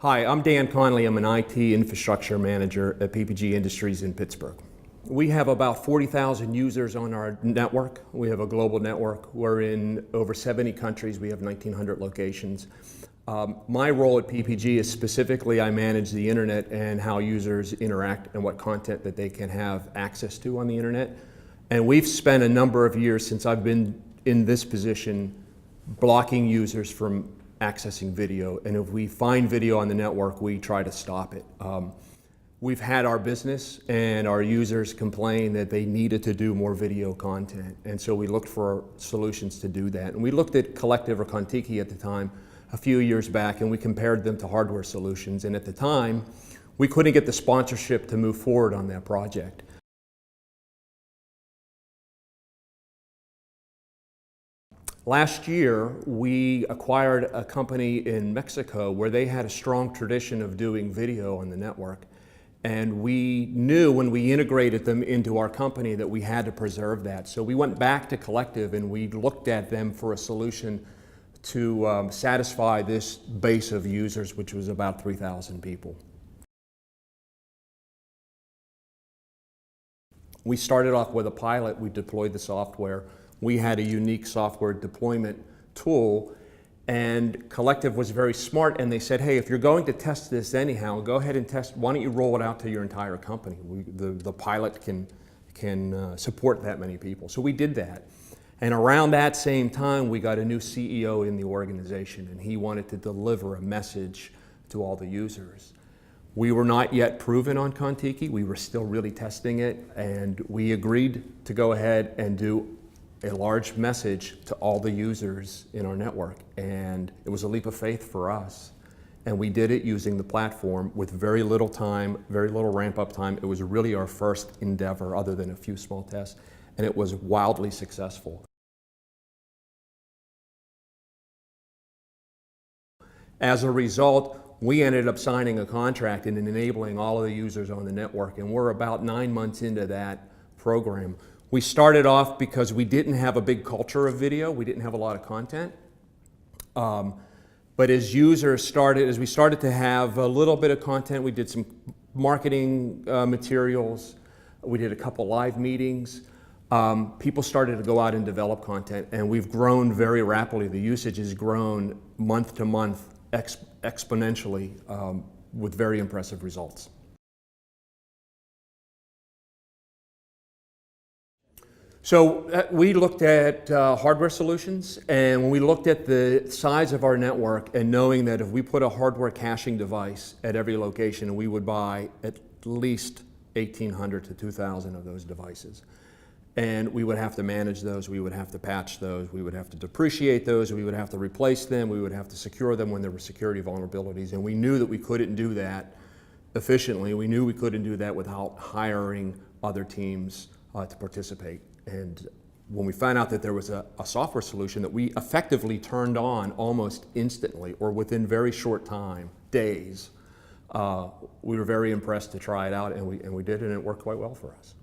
Hi, I'm Dan Conley. I'm an IT infrastructure manager at PPG Industries in Pittsburgh. We have about 40,000 users on our network. We have a global network. We're in over 70 countries. We have 1,900 locations. My role at PPG is specifically I manage the internet and how users interact and what content that they can have access to on the internet. And we've spent a number of years since I've been in this position blocking users from accessing video, and if we find video on the network, we try to stop it. We've had our business and our users complain that they needed to do more video content, and so we looked for solutions to do that. And we looked at Kollective or Kontiki at the time a few years back, and we compared them to hardware solutions, and at the time, we couldn't get the sponsorship to move forward on that project. Last year, we acquired a company in Mexico where they had a strong tradition of doing video on the network. And we knew when we integrated them into our company that we had to preserve that. So we went back to Kollective and we looked at them for a solution to satisfy this base of users, which was about 3,000 people. We started off with a pilot. We deployed the software. We had a unique software deployment tool, and Kollective was very smart, and they said, hey, if you're going to test this anyhow, go ahead and test, why don't you roll it out to your entire company? The pilot can support that many people. So we did that. And around that same time, we got a new CEO in the organization, and he wanted to deliver a message to all the users. We were not yet proven on Kontiki. We were still really testing it, and we agreed to go ahead and do a large message to all the users in our network, and it was a leap of faith for us. And we did it using the platform with very little time, very little ramp-up time. It was really our first endeavor other than a few small tests, and it was wildly successful. As a result, we ended up signing a contract and enabling all of the users on the network, and we're about 9 months into that program. We started off because we didn't have a big culture of video. We didn't have a lot of content. But as we started to have a little bit of content, we did some marketing materials. We did a couple live meetings. People started to go out and develop content, and we've grown very rapidly. The usage has grown month to month exponentially with very impressive results. So we looked at hardware solutions, and when we looked at the size of our network and knowing that if we put a hardware caching device at every location, we would buy at least 1,800 to 2,000 of those devices. And we would have to manage those, we would have to patch those, we would have to depreciate those, we would have to replace them, we would have to secure them when there were security vulnerabilities. And we knew that we couldn't do that efficiently. We knew we couldn't do that without hiring other teams to participate. And when we found out that there was a software solution that we effectively turned on almost instantly or within very short time, days, we were very impressed to try it out, and we did, and it worked quite well for us.